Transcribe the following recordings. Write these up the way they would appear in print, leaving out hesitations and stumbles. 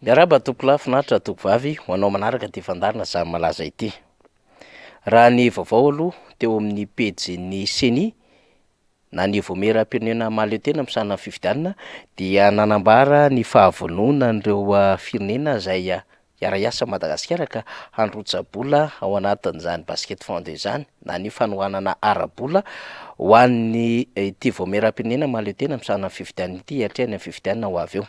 Miarahaba tompolahy, finaritra tovovavy, ho anao manaraka ty fandarina zany malaza ity. Raha ny vaovao aloha teo amin'ny pejin'ny CENI na ny voamera-pirenena mahaleo tena am'sana fifidianana dia nanambara ny fahavononan'ireo firenena zay iara-iasa Madagasikara ka handrontsa-bola ao anatin'izany basket fund izany na ny fanohanana ara-bola ho an'ny ity voamera-pirenena mahaleo tena am'sana fifidianana ity hatrany amin'ny fifidianana ho avy eo.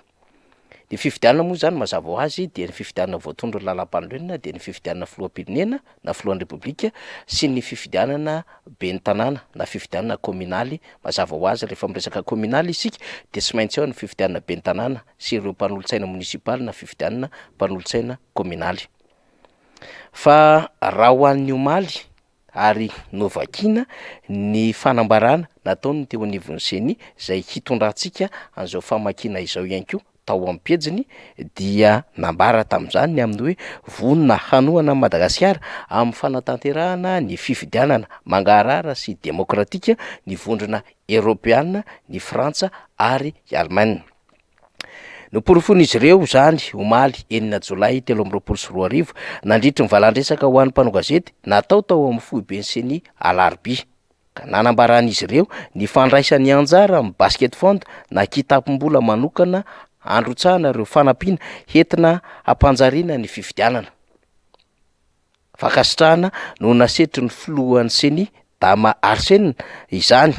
Ny fifidianana moa zany mazava ho azy dia ny fifidianana voatondro ny lalam-panorenana dia ny fifidianana filoham-pirenena na filohan'ny repoblika sy ny fifidianana ben'ny tanàna na fifidianana kominaly. Mazava ho azy rehefa miresaka kominaly isika dia tsy maintsy ao ny fifidianana ben'ny tanàna sy ireo mpanolontsaina munisipaly na fifidianana mpanolontsaina kominaly. Fa raha ho an'ny omaly ary novakiana ny fanambarana nataony teo anivon'ny CENI zay hitondrantsika an'izao famakiana izao ihany koa tao amin'ny pejiny dia nambara tamin'izany ny amin'ny hoe vonona hanohana Madagasikara amin'ny fanatanterahana ny fifidianana mangarara sy demokratika ny vondrona Eropeana, ny Frantsa ary i Allemagne. Noporofon'izy ireo zany omaly 9 Jolay 2024 nandritry ny valandresaka ho an'ny mpanao gazety natao tao amin'ny foiben'ny CENI alarobia ka nanambaran'izy ireo ny fandraisan'ny anjara amin'ny basket fund na kitapom-bola manokana androtsahana ireo fanampiana entina hampanjariana ny fifidianana. Fakasitrahana no nasetry ny filohan'ny CENI Dama Arsène izany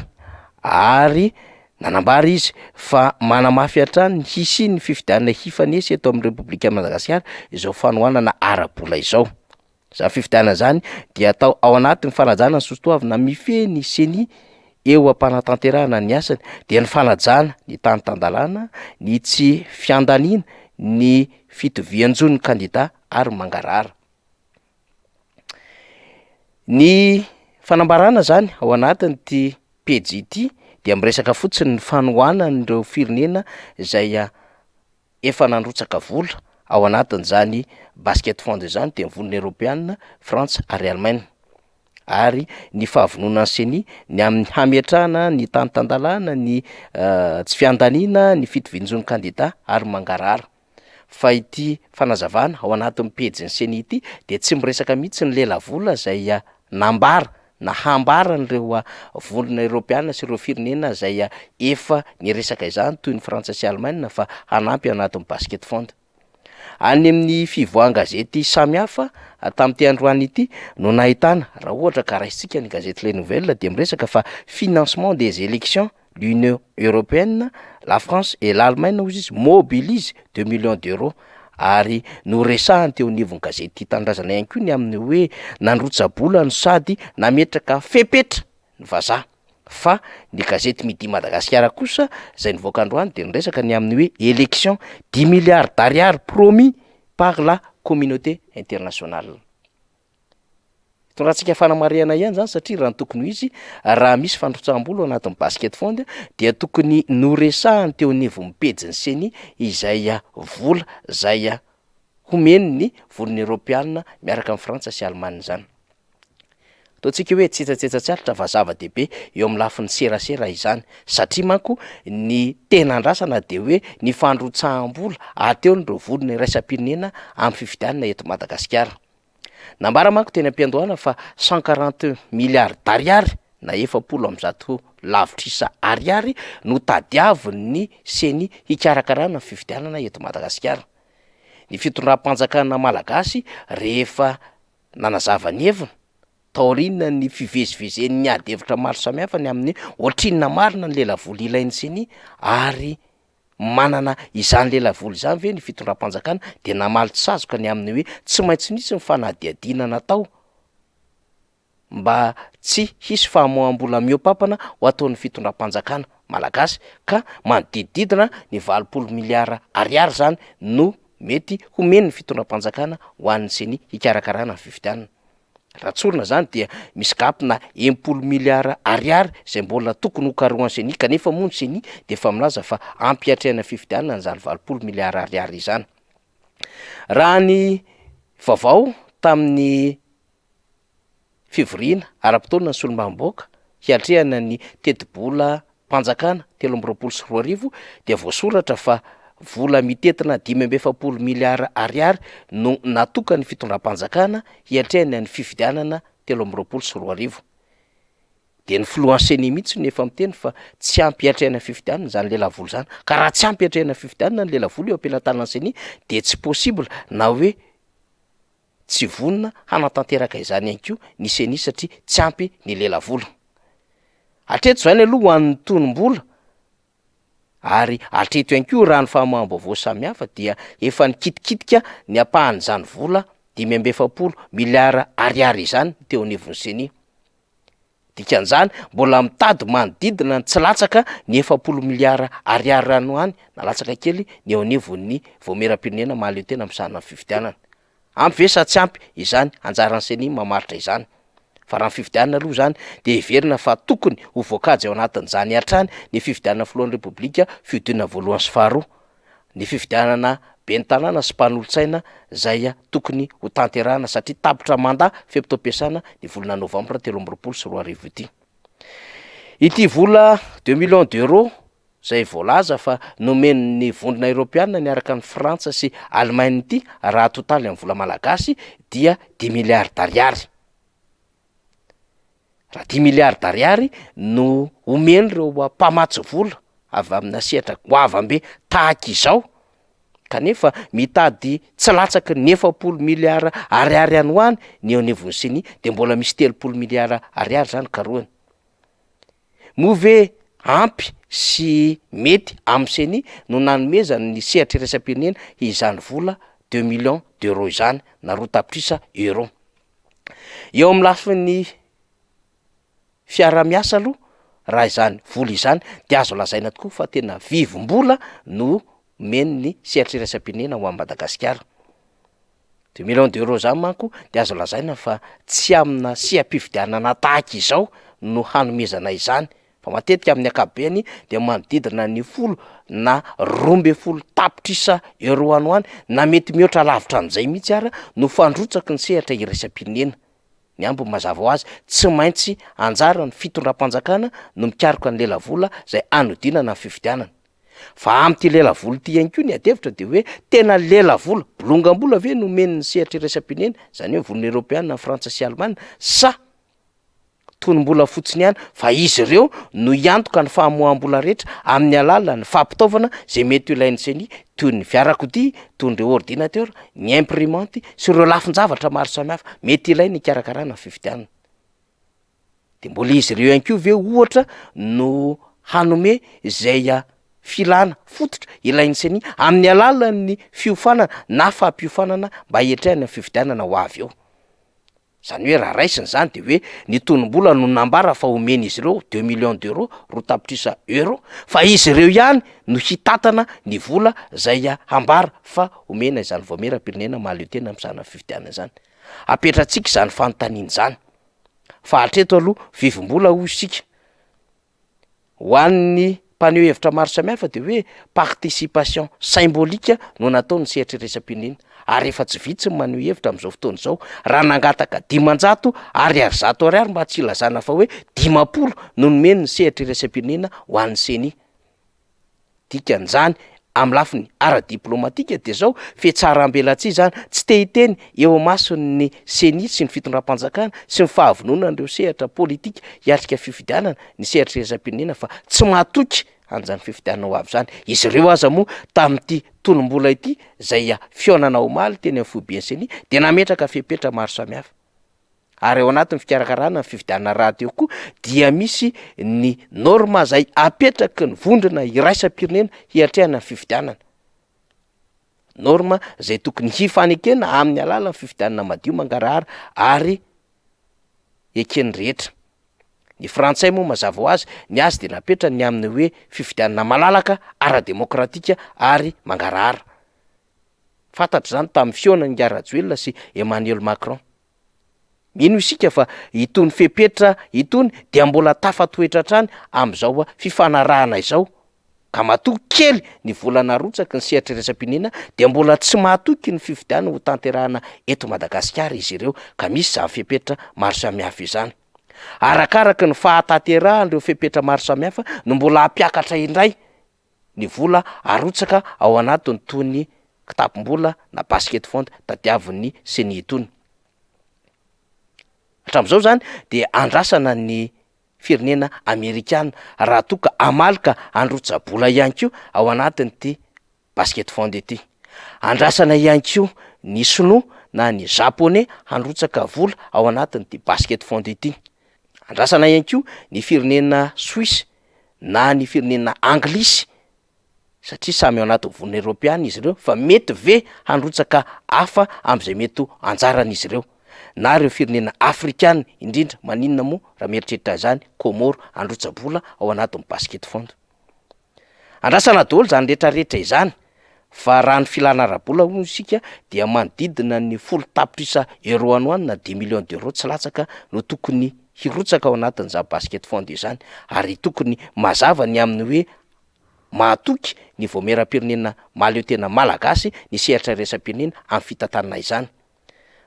ary nanambara izy fa manamafy hatrany ny hisian'ny fifidianana hifanesy eto amin'ny Repoblika Madagasikara izao fanohanana ara-bola izao. Zany fifidianana zany dia atao ao anatin'ny fanajana ny sotoavina mifehy ny CENI eo am-panatanterahana ny asany dia ny fanajana ny tany tandalana ny tsy fiandaniana ny fitovian-jon'ny kandida ary mangarara. Ny fanambarana zany ao anatin'ity pejy ity dia miresaka fotsiny ny fanohanan'ireo firenena zay efa nandrotsaka vola ao anatin'izany basket fund izany dia vonona Eropeana, Frantsa ary Allemagne. Ary ny fahavononan'ny CENI ny amin'ny hametrahana ny tany tandalana ny tsy fiandaniana ny fitovian-jon'ny kandida ary mangarara. Fa ity fanazavana ao anatin'ny pejin'ny CENI ity dia tsy miresaka mihitsy ny lela vola zay nambara na hambara n'ireo vondrona Eropeana sy ireo firenena zay efa niresaka izany toy ny Frantsa sy Allemagne fa hanampy anatin'ny basket fund. Any amin'ny fivoahan-gazety samihafa tamin'ity androany ity no nahitana raha ohatra ka raisitsika ny gazety Les Nouvelles dia miresaka fa financement des élections l'Union européenne, la France et l'Allemagne hozy izy mobilise 2 millions d'euros ary no resahany teo anivon'ny gazety tanindrazana ihany koa ny amin'ny hoe nandrotsa-bola no sady nametraka fepetra ny vazaha. Fa ny gazety Midi Madagasikara kosa zay nivoaka androany dia niresaka ny amin'ny hoe élection 10 milliards d'ariary promis par la communauté internationale. Tondratsika fanamarihana ihany zany satria raha ny tokony ho izy raha misy fandrotsaham-bola anatin'ny basket fund dia tokony noresahany teo anivon'ny pejin'ny CENI izay vola zay homeny ny vonona Eropeana miaraka amin'ny Frantsa sy Allemagne zany. Ataontsika hoe tsetsatsetsatsarotra fa zava-dehibe eo amin'ny lafin'ny serasera izany satria manko ny tena andrasana dia hoe ny fandrotsaham-bola ateo n'ireo volona iraisam-pirenena amin'ny fifidianana eto Madagasikara. Nambara manko teny am-piandohana fa 140 milliards d'ariary na 700 lavitrisa ariary no tadiavin'ny CENI hikarakarana fifidianana eto Madagasikara. Ny fitondram-panjakana malagasy rehefa nanazava ny heviny taorina ny fivezivezen'ny miady hevitra maro samihafa ny amin'ny ohatrinona marina ny lela vola ilain'ny CENI ary manana izany lela vola izany ve ny fitondram-panjakana dia namaly sazoka ny amin'ny hoe tsy maintsy nisy ny fanadihadiana natao mba tsy hisy famoaham-bola mihoapapana ho ataon'ny fitondram-panjakana malagasy ka manodidididina ny 20 miliara ariary zany no mety homeny ny fitondram-panjakana ho an'ny CENI hikarakarana ny fifidianana. Raha tsorina zany dia misy gapina 10 miliara ariary zay mbola tokony hokarohan'ny CENI kanefa moa ny CENI dia efa milaza fa ampy hatrehana fifidianana nyzany 20 miliara ariary izany. Raha ny vaovao tamin'ny fivoriana ara-potoana ny solombamboaka hiatrehana ny teti-bola mpanjakana 2024 dia voasoratra fa vola mitetina 5.7 miliara ariary no natoka ny fitondram-panjakana hiatrehany ny fifidianana 324. De ny filohan'ny mihitsy no efa miteny fa tsy ampy hiatrehana fifidianana zany lelavolo zany, ka raha tsy ampy hiatrehana fifidianana ny lelavolo eo ampelantanany seni de tsy possible na hoe tsy vonina hanatanteraka izany ihany koa ny seni satria tsy ampy ny lelavolo. Hatreto zany aloha ho an'ny tonom-bola, ary hatreto ihany koa raha ny fahamam-baovao samihafa dia efa nikitikitika ny apahan'izany vola 5.7 miliara ariary izany teo anivon'ny seni. Dikan'izany mbola mitady manodidina ny tsy latsaka ny 70 miliara ariary ranoany na latsaka kely ny eo anivon'ny voameram-pirenena mahaleo tena am'sana fifidianana. Ampy ve sa tsy ampy izany anjaran'ny seni mamaritra izany. Fa raha ny fifidianana aloha zany de heverina fa tokony ho voakajy ao anatin'izany hatrany ny fifidianana filohan'ny repoblika fiodinana voalohany sy faharoa, ny fifidianana ben'ny tanàna sy mpanolontsaina zay tokony ho tanterahana satria tapitra mandat fepetom-piasana ny volana novambra 2024 ity. Ity vola 2 millions d'euros zay voalaza fa nomen'ny vondrona Europiana niaraka ny Frantsa sy Allemagne ity raha totaly amin'ny vola malagasy dia 10 milliards d'ariary. Raha 10 milliards d'ariary no omeny reo mpamatsy vola avy amina sehatra goavam-be tahaka izao, kanefa mitady tsy latsaky 70 miliara ariary any hoany ny eo anivon'ny seni de mbola misy 30 miliara ariary zany karoany. Move ampy sy mety amin'ny seni no nanomezany ny sehatra iraisam-pirenena izany vola 2 millions d'euros izany na roa tapitrisa euro. Eo amin'ny lafin'ny fiara-miasa aloha raha izany vola izany de azo lazaina tokoa fa tena vivim-bola no men'ny sehatra iraisam-pirenena ho an'i Madagasikara. 2 millions d'euros zany manko de azo lazaina fa tsy amina seha-pifidianana tahaka izao no hanomezana izany, fa matetika amin'ny ankapobeny de manodidina ny 10 na 12 tapitrisa euro any hoany na mety mihoatra lavitra an'izay mihitsy ara no fandrotsaky ny sehatra iraisam-pirenena. Ny ambo mazava ho azy tsy maintsy anjara ny fitondram-panjakana no mikaroka ny lelavola zay anodinana ny fifidianana. Fa am'ty lelavola ty ihany koa ny atevitra de hoe tena lelavola bolongambola ve no men'ny sehatra iraisam-pirenena, zany hoe volana Europiana, Frantsa sy Allemagne, sa tonom-bola fotsiny ihany fa izy ireo no iantoka ny famoaham-bola rehetra amin'ny alalan'ny fampitaovana zay mety ho ilain'ny seni toy ny fiarakodia, toy ny ordinateur, ny imprimante sy ireo lafin-javatra maro samihafa mety ilainy ikarakarana fifidianana. De mbola izy ireo ihany koa ve ohatra no hanome zay filana fototra ilain'ny seni amin'ny alalan'ny fiofanana na fampiofanana mba hiatrehana fifidianana ho avy eo. Zany hoe raha raisiny zany de hoe ny tonom-bola no nambara fa omeny izy ireo 2 millions d'euros roa tapitrisa euro, fa izy ireo ihany no hitatana ny vola zay hambara fa omena izany voameram-pirenena mahaleo tena am'sana fifidianana zany. Apetratsika zany fanontaniana zany. Fa hatreto aloha vivim-bola ho isika. Ho an'ny mpaneho hevitra maro samihafa de hoe participation symbolique no nataony sehatra iraisam-pirenena. Ary efa tsy vitsy ny maneho hevitra am'izao fotoana izao raha nangataka 500 ariary zato ariary mba tsy ilazana fa hoe 50 no nomeny ny sehatra iraisam-pirenena ho an'ny seni. Dikan'izany amin'ny lafiny ara-diplomatika de zao fiatsaram-belatsia zany tsy te hiteny eo amason'ny seni sy ny fitondram-panjakana sy ny fahavononan'ireo sehatra politika hiatrika fifidianana ny sehatra iraisam-pirenena fa tsy mahatoky an'izany fifidianana ho avy zany. Izy ireo aza moa tamin'ity tonom-bola ity zay fionana omaly teny amin'ny foiben'ny seni de nametraka fepetra maro samihafa. Ary ao anatin'ny fikarakarana ny fifidianana raha teo koa dia misy ny norma zay apetraky ny vondrona iraisam-pirenena hiatrehana ny fifidianana. Norma zay tokony hifanekena amin'ny alalan'ny fifidianana madio mangarahara ary eken'ny rehetra. Ny frantsay moa mazava ho azy ny azy de napetra ny amin'ny hoe fifidianana malalaka ara-demokratika ary mangarahara. Fantatra zany tamin'ny fionan'ny Rajoelina sy Emmanuel Macron. Mino isika fa itony fepetra itony dia mbola tafatoetra hatrany am'izao fifanarahana izao, ka matoky kely ny volana rotsaky ny sehatra iraisam-pirenena de mbola tsy mahatoky ny fifidianana ho tanterahana eto Madagasikara izy ireo, ka misy zany fepetra maro samihafa izany. Arakaraky ny fahataterahan'ireo fepetra maro samihafa no mbola hampiakatra indray ny vola arotsaka ao anatiny tony kitapom-bola na basket fond tadiavin'ny CENI tony. Hatramin'izao zany de andrasana ny firenena Amerikana raha toa ka amalika androtsa-bola ihany koa ao anatin'ity basket fond ity. Andrasana ihany koa ny Sinoa na ny Japonais handrotsaka vola ao anatin'ity basket fond ity. Andrasana ihany koa ny firenena Suisse na ny firenena Anglisy satria samy ao anatin'ny vonina Europeana izy ireo fa mety ve handrotsaka hafa am'izay mety ho anjaran'izy ireo. Na reo firenena afrikana indrindra maninona moa raha mieritreritra zany Comore androtsa-bola ao anatin'ny basket fond. Andrasana daholo zany rehetrarehetra izany fa raha ny filana ara-bola hoy isika dia manodidina ny 10 tapitrisa euro any ho any na 10 millions d'euros tsy latsaka no tokony hirotsaka ao anatin'za basket fond izany, ary tokony mazava ny amin'ny hoe mahatoky ny voameram-pirenena maleo tena malagasy ny sehatra raisam-pirenena amin'ny fitantanana izany.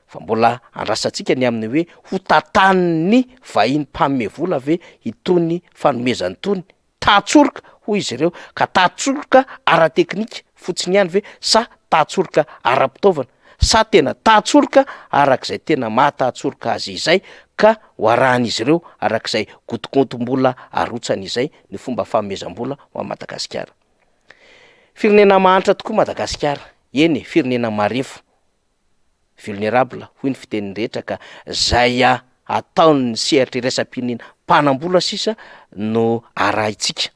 Fa mbola andrasantsika ny amin'ny hoe ho tatan'ny vahiny mpamme vola ave itony fanomezany tony tatsoroka hoy izy ireo, ka tatsoroka ara-teknika fotsiny ihany ve sa tatsoroka ara-pitaovana, sa tena tatsoroka arak'izay tena mahatatsoroka azy izay ka hoarahan'izy ireo arak'izay gotogotom-bola arotsany izay ny fomba fanomezam-bola ho Madagasikara. Firenena mahantra tokoa Madagasikara, eny firenena marefo, vulnérable hoy ny fitenin'ny rehetra ka zay ataony ny sehatra iraisam-pirenena mpanam-bola sisa no arahintsika.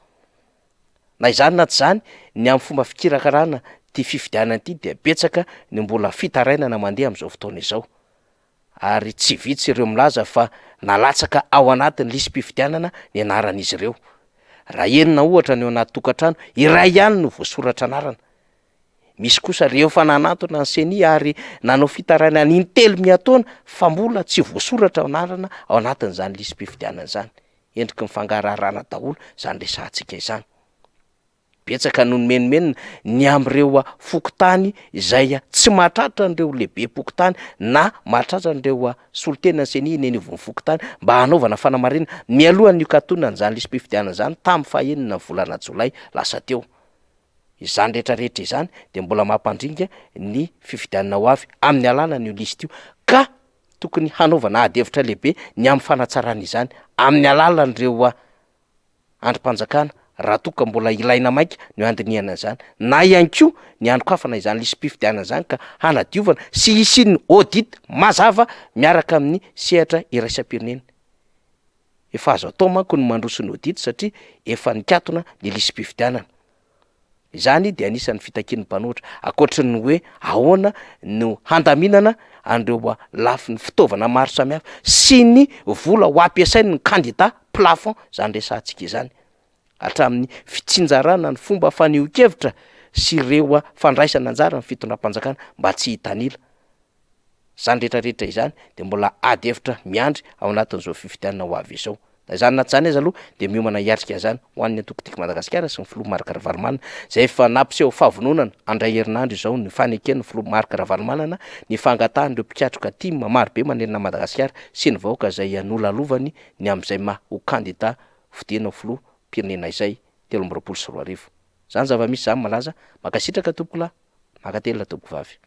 Na izany na tsy zany ny amin'ny fomba fikirakarana ty fifidianana ity dia betsaka ny mbola fitarainana mandeha am'izao fotoana izao, ary tsy vitsy ireo milaza fa nalatsaka ao anatin'ny lisam-pifidianana ny anaran'izy ireo. Raha enina ohatra ny ao anaty tokantrano iray ihany no voasoratra anarana. Misy kosa reo fa nanatona ny CENI ary nanao fitarainana in-telo miataona fa mbola tsy voasoratra anarana ao anatin'izany lisam-pifidianana zany. Endriky mifangararana daholo zany resantsika izany. Betsaka no menomenona ny am'ireo fokotany izay tsy mahatratra an'ireo lehibe pokotany na mahatratra an'ireo solotena ny CENI eny anivon'ny fokotany mba hanaovana fanamarinana mialohan'ny katonana zany lisam-pifidianana zany tamin'ny fahaenina volana Jolay lasa teo. Izany rehetrarehetra izany de mbola mampandringa ny fifidianana ho avy amin'ny alalany listy io, ka tokony hanaovana ady hevitra lehibe ny amin'ny fanatsarana izany amin'ny alalan'ireo andrim-panjakana raha toa ka mbola ilaina maika ny andinihana izany, na ihany koa ny androkafana izany lisam-pifidianana zany ka hanadiovana sy hisiny audit mazava miaraka amin'ny sehatra iraisam-pirenena. Efa azo atao manko ny mandroso ny audit satria efa nikatona ny lisam-pifidianana. Izany dia anisan'ny fitakian'ny mpanoatra, akoatrin'ny hoe ahoana no handaminana an'ireo lafin'ny fitaovana maro samihafa sy ny vola ho ampiasainy ny candidat plafond zany resantsika izany, hatramin'ny fitsinjarana ny fomba fanehoan-kevitra sy ireo fandraisana anjara ny fitondram-panjakana mba tsy hitanila. Zany rehetrarehetra izany de mbola ady hevitra miandry ao anatin'izao fifidianana ho avy izao. Na izany na tsy zany aza aloha de miomana hiatrika zany ho an'ny antokotiko Madagasikara sy ny filoha Marc Ravalomanana zay efa nampiseho fahavononana andray herinandro izao ny faneken'ny filoha Marc Ravalomanana ny fangatahan'ireo mpiatroka tia maro be manerana Madagasikara sy ny vahoaka izay nolalovany ny am'izay ho candidat fidena ho filoha pirenena izay 2024. Zany zava-misy zany malaza, makasitraka tompoko lahy, makatelina tompoko vavy.